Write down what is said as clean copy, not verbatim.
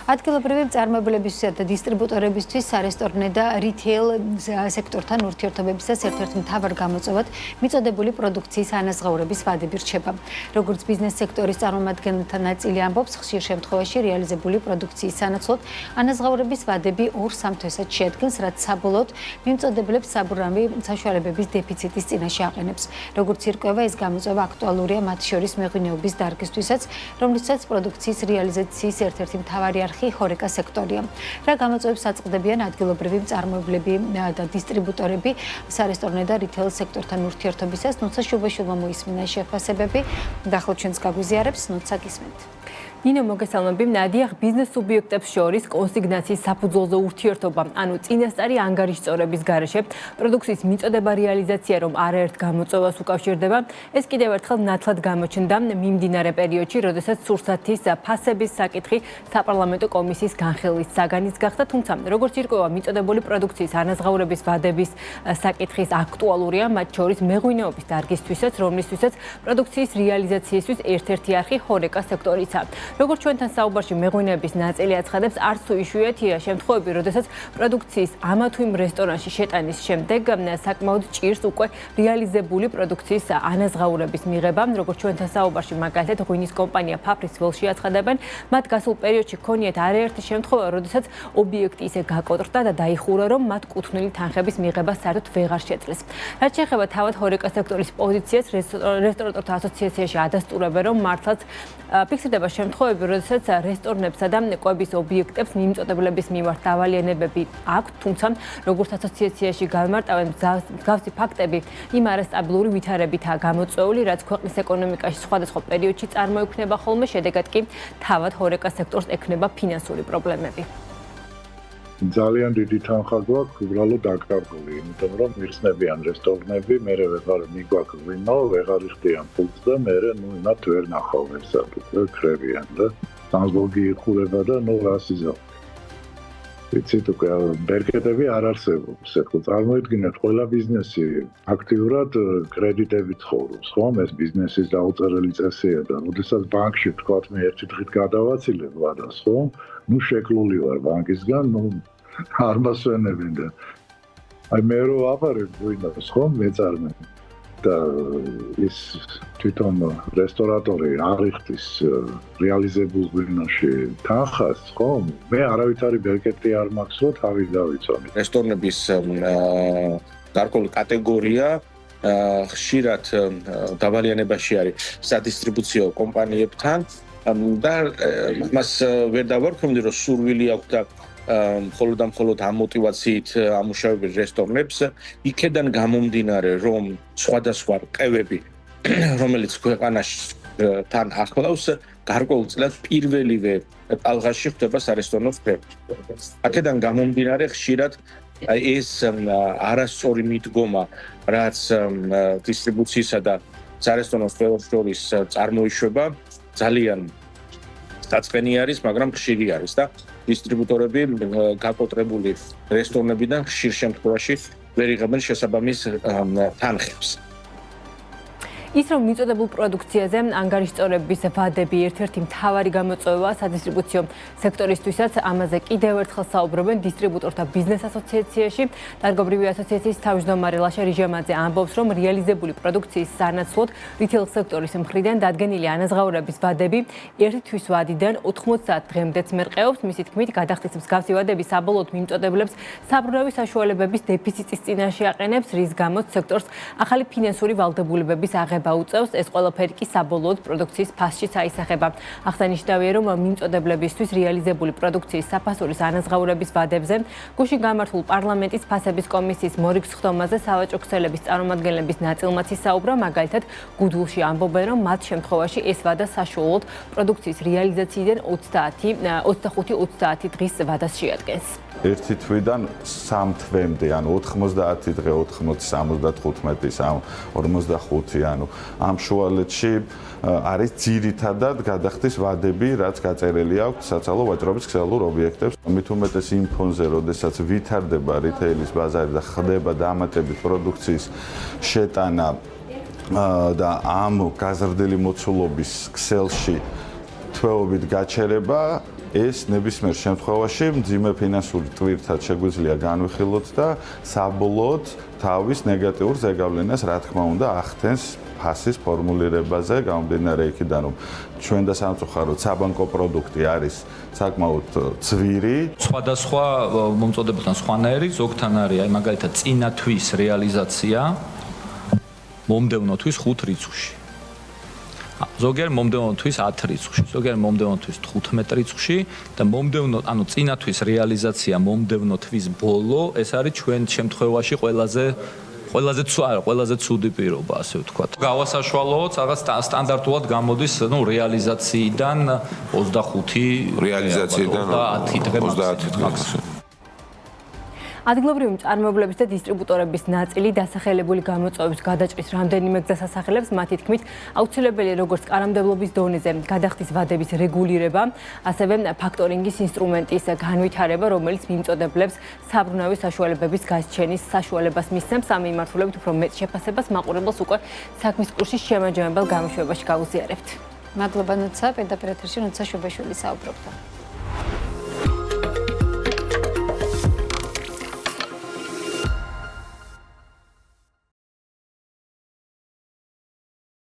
ადგილობრივი მწარმოებლებისთვისა და დისტრიბუტორებისთვის სარესტორნე და რითეილ სექტორთან ურთიერთობებისას ერთ-ერთ მთავარ გამოწვევად მიწოდებული პროდუქციის ანაზღაურების ვადები რჩება. როგორც ბიზნეს სექტორის წარმომადგენელთა ნაწილი ამბობს, ხშირ შემთხვევაში რეალიზებული პროდუქციის სანაცვლოდ ანაზღაურების ვადები 2-3 თვესაც შეადგენს, რაც საბოლოოდ მიმწოდებლებს საბურავი საშუალებების დეფიციტის წინაშე აყენებს. როგორც ირკვევა, ეს გამოწვევა აქტუალურია მათ შორის მეღვინეობის დარგისთვისაც, რომლითაც პროდუქციის რეალიზაციის ერთ-ერთი მთავარი არხი ჰორეკა სექტორია. რა გამოწვევებს აწყდებიან ადგილობრივი მწარმოებლები და დისტრიბუტორები სარესტორნე და რითეილ სექტორთან ურთიერთობისას, ნოცა შუბაშვილმა მოისმინა შეფასებები და ახლა ჩვენს გაგვიზიარებს ნოცა გისმენთ. ნინო მოგესალმები. ნადია, ბიზნეს სუბიექტებს შორის კონსიგნაციის საფუძველზე ურთიერთობა, ანუ წინასწარი ანგარიშწორების გარეშე პროდუქციის მიწოდება რეალიზაცია რომ არაერთ გამოწვევას უკავშირდება, ეს კიდევ ერთხელ ნათლად გამოჩნდა მიმდინარე პერიოდში, როდესაც სურსათის ფასების საკითხი საპარლამენტო კომისიის განხილვის საგანიც გახდა, თუმცა როგორც ირკვევა, მიწოდებული პროდუქციის ანაზღაურების ვადების საკითხის აქტუალურია, მათ შორის მეღვინეობის დარგისთვისაც, რომლისთვისაც პროდუქციის რეალიზაციისთვის ერთ-ერთი არხი ჰორეკა სექტორიცაა. როგორც ჩვენთან საუბარში მეღვინეების ნაწილი აცხადებს, არც თუ იშვიათია შემთხვევები, როდესაც პროდუქციის ამა თუ იმ რესტორანში შეტანის შემდეგ საკმაოდ ჭირს უკვე რეალიზებული პროდუქციის ანაზღაურების მიღება. როგორც ჩვენთან საუბარში მაგალითად ღვინის კომპანია ფაფრის ველში აცხადებენ, მათ გასულ პერიოდში ჰქონიათ არაერთი შემთხვევა, როდესაც ობიექტი ისე გაკოტრდა და დაიხურა, რომ მათ კუთვნილი თანხების მიღება საერთოდ ვეღარ შეძლეს. რაც შეეხება თავად ჰორეკა სექტორის პოზიციას, რესტორატორთა ასოციაციაში ადასტურებენ, რომ მართლაც ფიქსირდება შემთხვევები, როდესაც რესტორნებსა და კვების ობიექტებს მიმწოდებლების მიმართ დავალიანებები აქვთ, თუმცა როგორც ასოციაციაში გამარტავენ, მსგავსი ფაქტები იმ არასტაბილური ვითარებითაა გამოწვეული, რაც ქვეყნის ეკონომიკაში სხვადასხვა პერიოდში წარმოიქმნება ხოლმე, შედეგად კი თავად ჰორეკა სექტორს ექნება ფინანსური პრობლემები. ძალიან დიდი თანხა გვაქვს უბრალოდ დაკარგული, იმიტომ რომ მიხსნებიან რესტორნები, მერე ვეღარ მიგვაქვს ღვინო, ვეღარ იხდიან ფულს და მერე მათ ვერ ნახავენ საკუთრ ხრებიან და სანზოგი იხურება და რა სიზო. ვიცით უკვე ბერკეტები არ არსებობს. ეხლა წარმოიდგინეთ, ყველა ბიზნესი აქტიურად კრედიტებით ცხოვრობს, ხომ? ეს ბიზნესის დაუწერელი წესია და როდესაც ბანკში თქვათ მე ერთი დღით გადავაცილებ ვადას, ხომ? შეკლული ვარ ბანკისგან, არ მასვენებენ და აი მე რო აფარებ ღვინოს, ხომ, მეწარმე და ის თვითონ რესტორატორი არიხდის რეალიზებულ ღვინოში თანხას, ხომ? მე არავითარი ბერკეტი არ მაქვს, რომ თავი დავიცვამი. რესტორნების გარკვეული კატეგორია ხშირად დავალიანებაში არის სადისტრიბუციო კომპანიებთან და მას ვერ დავარქმევდი, რომ სურვილი აქვს და მხოლოდ ამ მოტივაციით ამუშავებენ რესტორნებს, იქედან გამომდინარე, რომ სხვადასხვა რყევები, რომელიც ქვეყანასთან ახლავს, გარკვეულ წლებს პირველივე ტალღაში ხდება სარესტორნო რყევები. აქედან გამომდინარე, ხშირად ეს არასწორი მიდგომა, რაც დისტრიბუციისა და სარესტორნო რყევებს შორის წარმოიშვება, ძალიან დაწყენი არის, მაგრამ ხშირი არის და დისტრიბუტორები გაკოტრებული რესტორნებიდან ხშირ შემთხვევაში ვერ იღებენ შესაბამის თანხებს. ის რომ მიწოდებულ პროდუქციაზე ანგარიშწორების ვადები ერთ-ერთი მთავარი გამოწვევაა სადისტრიბუციო სექტორისთვისაც, ამაზე კიდევ ერთხელ საუბრობენ დისტრიბუტორთა ბიზნეს ასოციაციაში. დარგობრივი ასოციაციის თავმჯდომარე ლაშა რიჟამაძე ამბობს, რომ რეალიზებული პროდუქციის სანაცვლოდ რითეილ სექტორის მხრიდან დადგენილი ანაზღაურების ვადები ერთი თვის ვადიდან 90 დღემდეც მერყეობს. მისი თქმით, გადახდის მსგავსი ვადები საბოლოოდ მიმწოდებლებს საბურავი საშუალებების დეფიციტის წინაშე აყენებს, რის გამოც სექტორს ახალი ფინანსური ვალდებულებების აღება უწევს, ეს ყველაფერი კი საბოლოოდ პროდუქციის ფასშიც აისახება. აღსანიშნავია, რომ მიმწოდებლებისთვის რეალიზებული პროდუქციის საფასურის ანაზღაურების ვადებზე გუშინ გამართულ პარლამენტის ფასების კომისიის მორიგ სხდომაზე სავაჭრო ქსელების წარმომადგენლების ნაწილმაც ისაუბრა, მაგალითად, გუდულში ამბობენ, რომ მათ შემთხვევაში ეს ვადა საშუალოდ პროდუქციის რეალიზაციიდან 25-30 დღის ვადას შეადგენს. ერთი თვიდან 3 თვემდე, ანუ 90 დღე, 80, 75, 45, ანუ ამ შუალედში არის ძირითადად გადახდის ვადები, რაც გაწერილი აქვს საცალო ვაჭრობის ქსელურ ობიექტებს. მით უმეტეს იმ ფონზე, როდესაც ვითარდება რითეილის ბაზარი და ხდება დამატებით პროდუქციის შეტანა და ამ გაზრდილი მოცულობის ქსელში თვეობით გაჩერება ეს ნებისმიერ შემთხვევაში მძიმე ფინანსური ტვირთად შეგვიძლია განვიხილოთ და საბოლოოდ თავის ნეგატიურ ზეგავლენას რა თქმა უნდა ახდენს ფასის ფორმულირებაზე გამომდინარე იქიდან რომ ჩვენ და სამწუხაროდ საბანკო პროდუქტი არის საკმაოდ ძვირი სხვადასხვა მომწოდებებთან სხვანაირი ზოგთან არის აი მაგალითად წინა თვის რეალიზაცია მომდევნო თვის 5 რიცხვში ზოგიერთი მომდევნო თვის 10 რიცხვში ზოგიერთი მომდევნო თვის 15 რიცხვში და მომდევნო ანუ წინა თვის რეალიზაცია მომდევნო თვის ბოლო ეს არის ჩვენ შემთხვევაში ყველაზე ცუდი პირობა ასე ვთქვათ. გავასაშვალოთ რაღაც სტანდარტულად გამოდის რეალიზაციიდან 25 რეალიზაციიდან 30 დღე მაქსიმუმ. ადგილობრივი მწარმოებლების და დისტრიბუტორების ნაწილი დასახელებული გამოწვევების გადაჭრის რამდენიმე გზას ასახელებს, მათი თქმით, აუცილებელია როგორც კანონმდებლობის დონეზე გადახდის ვადების რეგულირება, ასევე ფაქტორინგის ინსტრუმენტის განვითარება, რომელიც მიმწოდებლებს საბრუნავი საშუალებების გასჩენის საშუალებას მისცემს. ამ მიმართულებით უფრო მეტ შეფასებას მაყურებელს უკვე საქმის კურსის შემაჯამებელ გამოშვებაში გავუზიარებთ. მადლობა ნოცა, პირდაპირ ეთერში ნოცა შუბაშვილი საუბრობდა.